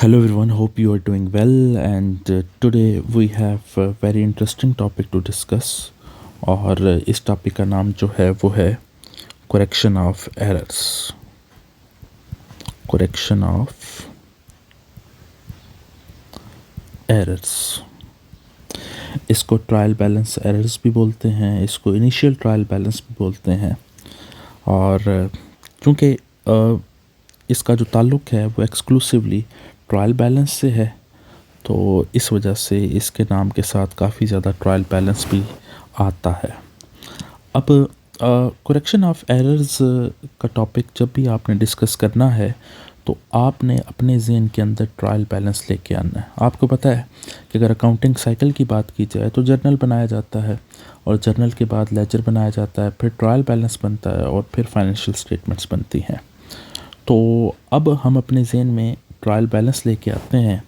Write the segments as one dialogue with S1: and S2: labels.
S1: Hello everyone, hope you are doing well and today we have a very interesting topic to discuss और इस topic का नाम जो है वो है correction of errors. Correction of errors, इसको ट्रायल बैलेंस एरर्स भी बोलते हैं, इसको इनिशियल ट्रायल बैलेंस भी बोलते हैं। और चूँकि इसका जो ताल्लुक़ है वो एक्सक्लूसिवली ट्रायल बैलेंस से है, तो इस वजह से इसके नाम के साथ काफ़ी ज़्यादा ट्रायल बैलेंस भी आता है। अब करेक्शन ऑफ एरर्स का टॉपिक जब भी आपने डिस्कस करना है तो आपने अपने ज़हन के अंदर ट्रायल बैलेंस लेके आना है। आपको पता है कि अगर अकाउंटिंग साइकिल की बात की जाए तो जर्नल बनाया जाता है और जर्नल के बाद लेजर बनाया जाता है, फिर ट्रायल बैलेंस बनता है और फिर फाइनेंशियल स्टेटमेंट्स बनती हैं। तो अब हम अपने ज़हन में ट्रायल बैलेंस लेके आते हैं,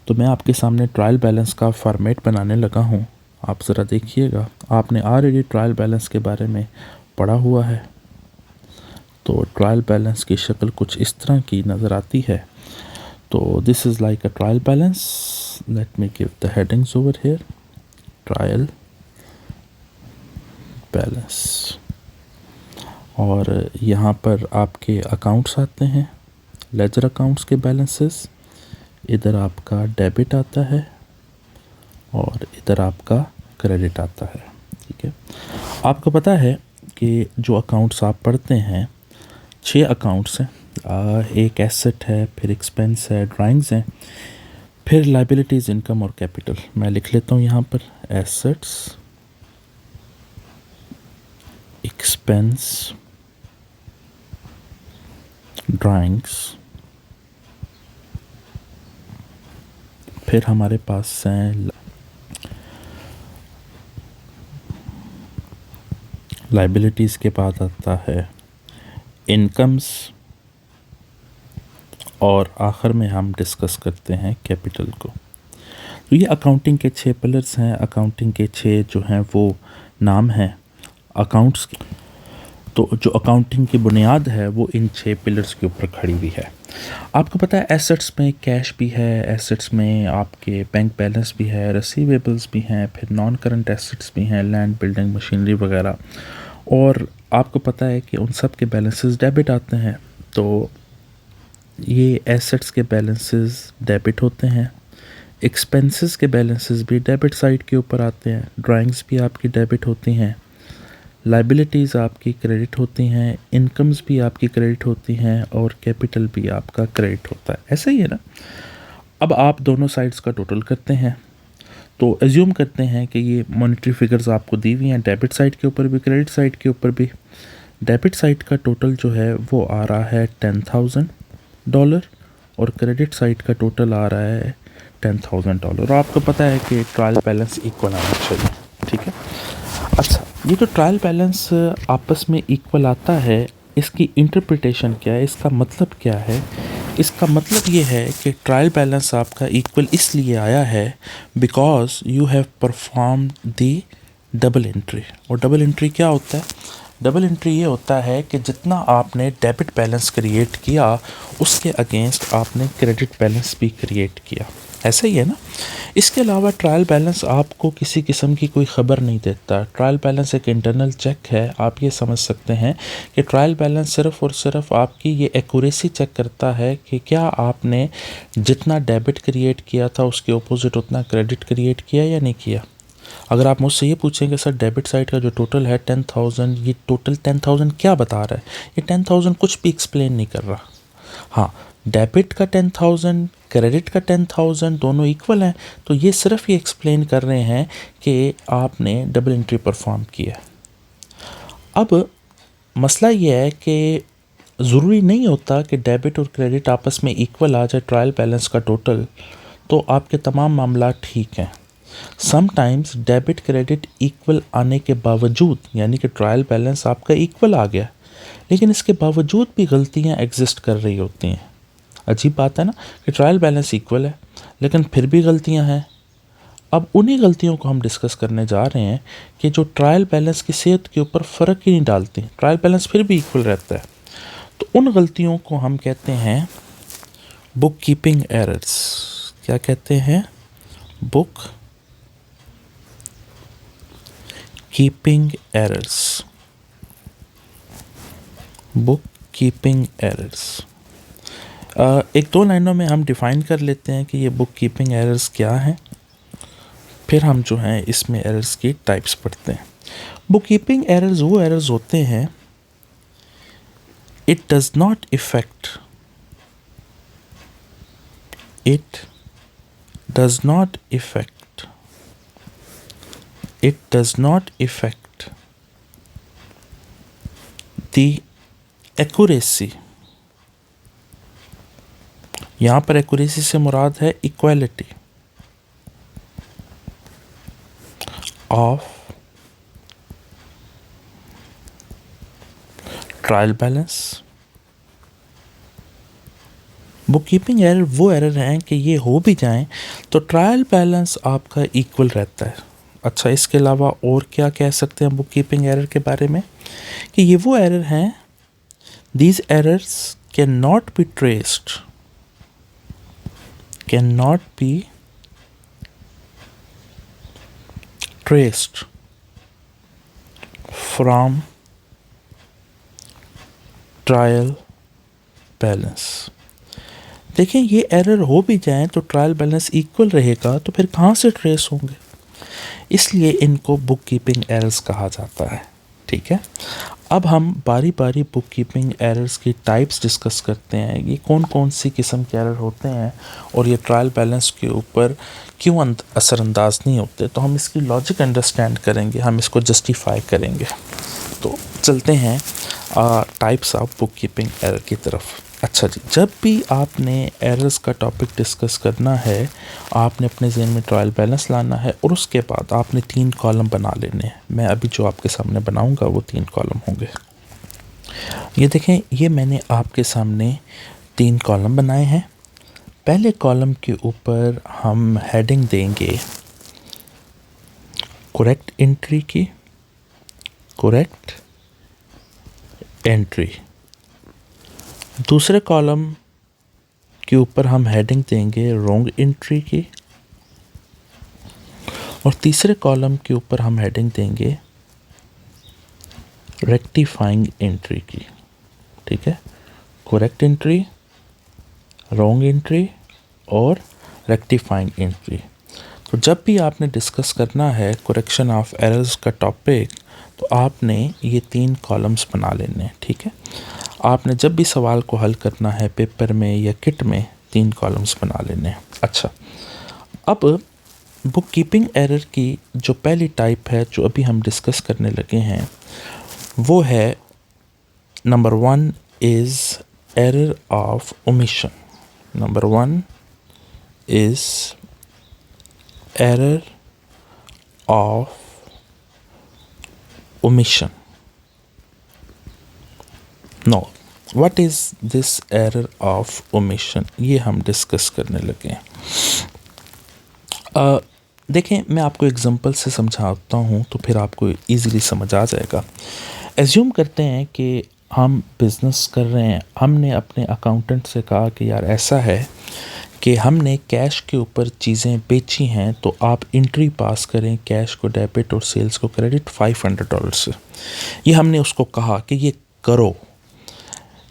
S1: तो मैं आपके सामने ट्रायल बैलेंस का फॉर्मेट बनाने लगा हूँ। आप ज़रा देखिएगा, आपने ऑलरेडी ट्रायल बैलेंस के बारे में पढ़ा हुआ है। तो ट्रायल बैलेंस की शक्ल कुछ इस तरह की नज़र आती है। तो this is like a trial balance. Let me give the headings over here. Trial balance, और यहाँ पर आपके अकाउंट्स आते हैं, लेजर अकाउंट्स के बैलेंसेस। इधर आपका डेबिट आता है और इधर आपका क्रेडिट आता है। ठीक है, आपको पता है कि जो अकाउंट्स आप पढ़ते हैं 6 अकाउंट्स हैं। एक एसेट है, फिर एक्सपेंस है, ड्राइंग्स हैं, फिर लाइबिलिटीज़, इनकम और कैपिटल। मैं लिख लेता हूँ यहाँ पर एसेट्स, एक्सपेंस, ड्राइंग्स, फिर हमारे पास हैं लाइबिलिटीज़ के बाद आता है इनकम्स, और आखिर में हम डिस्कस करते हैं कैपिटल को। तो ये अकाउंटिंग के 6 पिलर्स हैं। अकाउंटिंग के 6 जो हैं वो नाम हैं अकाउंट्स की। तो जो अकाउंटिंग की बुनियाद है वो इन 6 पिलर्स के ऊपर खड़ी हुई है। आपको पता है एसेट्स में कैश भी है, एसेट्स में आपके बैंक बैलेंस भी है, रिसीवेबल्स भी हैं, फिर नॉन करंट एसेट्स भी हैं, लैंड, बिल्डिंग, मशीनरी वगैरह। और आपको पता है कि उन सब के बैलेंसेस डेबिट आते हैं। तो ये एसेट्स के बैलेंसेस डेबिट होते हैं, एक्सपेंसेस के बैलेंसेस भी डेबिट साइड के ऊपर आते हैं, ड्राइंग्स भी आपकी डेबिट होती हैं, लाइबिलिटीज़ आपकी क्रेडिट होती हैं, इनकम्स भी आपकी क्रेडिट होती हैं और कैपिटल भी आपका क्रेडिट होता है। ऐसा ही है ना। अब आप दोनों साइड्स का टोटल करते हैं, तो एज्यूम करते हैं कि ये मॉनेटरी फिगर्स आपको दी हुई हैं, डेबिट साइड के ऊपर भी, क्रेडिट साइड के ऊपर भी। डेबिट साइड का टोटल जो है वो आ रहा है $10,000 और क्रेडिट साइड का टोटल आ रहा है $10,000। और आपको पता है कि ट्रायल बैलेंस इक्वल आना चाहिए। ठीक है, अच्छा, ये जो ट्रायल बैलेंस आपस में इक्वल आता है, इसकी इंटरप्रिटेशन क्या है, इसका मतलब क्या है? इसका मतलब ये है कि ट्रायल बैलेंस आपका इक्वल इसलिए आया है because you have perform the double entry. और डबल एंट्री क्या होता है? डबल एंट्री ये होता है कि जितना आपने डेबिट बैलेंस क्रिएट किया उसके अगेंस्ट आपने क्रेडिट बैलेंस भी क्रिएट किया। ऐसा ही है ना। इसके अलावा ट्रायल बैलेंस आपको किसी किस्म की कोई ख़बर नहीं देता। ट्रायल बैलेंस एक इंटरनल चेक है। आप ये समझ सकते हैं कि ट्रायल बैलेंस सिर्फ़ और सिर्फ आपकी ये एक्यूरेसी चेक करता है कि क्या आपने जितना डेबिट क्रिएट किया था उसके अपोजिट उतना क्रेडिट क्रिएट किया या नहीं किया। अगर आप मुझसे ये पूछेंगे सर डेबिट साइड का जो टोटल है 10,000, ये टोटल 10,000 क्या बता रहा है? ये 10,000 कुछ भी एक्सप्लेन नहीं कर रहा। हाँ, डेबिट का 10,000, क्रेडिट का 10,000 दोनों इक्वल हैं, तो ये सिर्फ ये एक्सप्लेन कर रहे हैं कि आपने डबल एंट्री परफॉर्म किया। अब मसला ये है कि ज़रूरी नहीं होता कि डेबिट और क्रेडिट आपस में इक्वल आ जाए ट्रायल बैलेंस का टोटल तो आपके तमाम मामला ठीक हैं। समटाइम्स डेबिट क्रेडिट इक्वल आने के बावजूद, यानी कि ट्रायल बैलेंस आपका इक्वल आ गया, लेकिन इसके बावजूद भी गलतियां एग्जिस्ट कर रही होती हैं। अजीब बात है ना कि ट्रायल बैलेंस इक्वल है लेकिन फिर भी गलतियां हैं। अब उन्हीं गलतियों को हम डिस्कस करने जा रहे हैं कि जो ट्रायल बैलेंस की सेहत के ऊपर फ़र्क ही नहीं डालती, ट्रायल बैलेंस फिर भी इक्वल रहता है। तो उन गलतियों को हम कहते हैं बुक कीपिंग एरर्स, क्या कहते हैं? Book keeping errors, book keeping errors. एक दो लाइनों में हम डिफ़ाइन कर लेते हैं कि ये बुक कीपिंग एरर्स क्या हैं, फिर हम जो हैं इसमें एरर्स की टाइप्स पढ़ते हैं। बुक कीपिंग एरर्स वो एरर्स होते हैं, it does not effect, it does not affect the accuracy। यहाँ पर accuracy से मुराद है equality of trial balance। Book keeping error वो एरर हैं कि ये हो भी जाएं तो ट्रायल बैलेंस आपका इक्वल रहता है। अच्छा, इसके अलावा और क्या कह सकते हैं बुक कीपिंग एरर के बारे में, कि ये वो एरर हैं, these errors can not be traced from trial balance. देखें, ये एरर हो भी जाएं तो ट्रायल बैलेंस इक्वल रहेगा, तो फिर कहाँ से ट्रेस होंगे, इसलिए इनको बुक कीपिंग एरर्स कहा जाता है। ठीक है, अब हम बारी बारी बुक कीपिंग एरर्स की टाइप्स डिस्कस करते हैं, ये कौन कौन सी किस्म के एरर होते हैं और ये ट्रायल बैलेंस के ऊपर क्यों असरअंदाज नहीं होते। तो हम इसकी लॉजिक अंडरस्टैंड करेंगे, हम इसको जस्टिफाई करेंगे। तो चलते हैं types of book keeping error की तरफ। अच्छा जी, जब भी आपने एरर्स का टॉपिक डिस्कस करना है, आपने अपने ज़हन में ट्रायल बैलेंस लाना है और उसके बाद आपने 3 कॉलम बना लेने हैं। मैं अभी जो आपके सामने बनाऊंगा वो 3 कॉलम होंगे। ये देखें, ये मैंने आपके सामने 3 कॉलम बनाए हैं। पहले कॉलम के ऊपर हम हेडिंग देंगे करेक्ट एंट्री की, करेक्ट एंट्री। दूसरे कॉलम के ऊपर हम हेडिंग देंगे रॉन्ग एंट्री की, और तीसरे कॉलम के ऊपर हम हेडिंग देंगे रेक्टिफाइंग एंट्री की। ठीक है, करेक्ट एंट्री, रॉन्ग एंट्री और रेक्टिफाइंग एंट्री। तो जब भी आपने डिस्कस करना है करेक्शन ऑफ एरर्स का टॉपिक, तो आपने ये 3 कॉलम्स बना लेने हैं। ठीक है, आपने जब भी सवाल को हल करना है पेपर में या किट में 3 कॉलम्स बना लेने हैं। अच्छा, अब बुक कीपिंग एरर की जो पहली टाइप है जो अभी हम डिस्कस करने लगे हैं, वो है number 1 is error of omission. Number 1 is error of omission. No, what is this error of omission, ये हम डिस्कस करने लगे हैं। देखें, मैं आपको एग्जांपल से समझाता हूँ तो फिर आपको इजीली समझ आ जाएगा। एज्यूम करते हैं कि हम बिज़नेस कर रहे हैं, हमने अपने अकाउंटेंट से कहा कि यार ऐसा है कि हमने कैश के ऊपर चीज़ें बेची हैं, तो आप एंट्री पास करें कैश को डेबिट और सेल्स को क्रेडिट $500 से। ये हमने उसको कहा कि ये करो।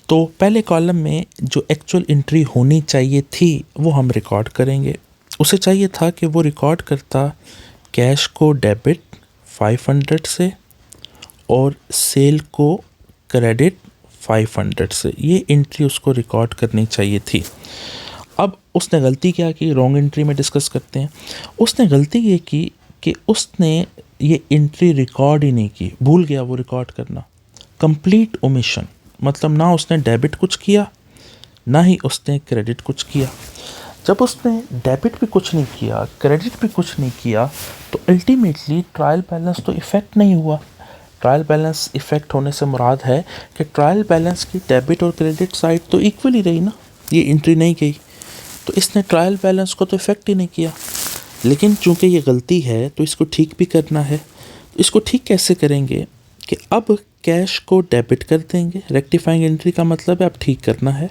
S1: तो पहले कॉलम में जो एक्चुअल एंट्री होनी चाहिए थी वो हम रिकॉर्ड करेंगे। उसे चाहिए था कि वो रिकॉर्ड करता कैश को डेबिट 500 से और सेल को क्रेडिट 500 से। ये एंट्री उसको रिकॉर्ड करनी चाहिए थी। अब उसने गलती क्या की, रॉन्ग एंट्री में डिस्कस करते हैं। उसने गलती ये की कि उसने ये एंट्री रिकॉर्ड ही नहीं की, भूल गया वो रिकॉर्ड करना। कंप्लीट ओमिशन, मतलब ना उसने डेबिट कुछ किया ना ही उसने क्रेडिट कुछ किया। जब उसने डेबिट भी कुछ नहीं किया, क्रेडिट भी कुछ नहीं किया, तो अल्टीमेटली ट्रायल बैलेंस तो इफ़ेक्ट नहीं हुआ। ट्रायल बैलेंस इफ़ेक्ट होने से मुराद है कि ट्रायल बैलेंस की डेबिट और क्रेडिट साइड तो इक्वल ही रही ना, ये एंट्री नहीं गई, तो इसने ट्रायल बैलेंस को तो इफ़ेक्ट ही नहीं किया। लेकिन चूंकि ये गलती है तो इसको ठीक भी करना है। तो इसको ठीक कैसे करेंगे कि अब कैश को डेबिट कर देंगे। रेक्टिफाइंग एंट्री का मतलब है अब ठीक करना है।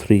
S1: 3،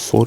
S1: 4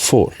S1: 4.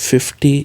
S1: $56.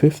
S1: 5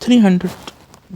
S1: 300.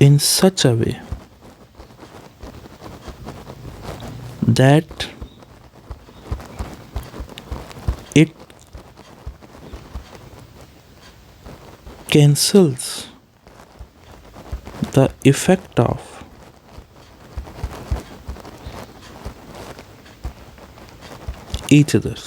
S1: in such a way that it cancels the effect of each others.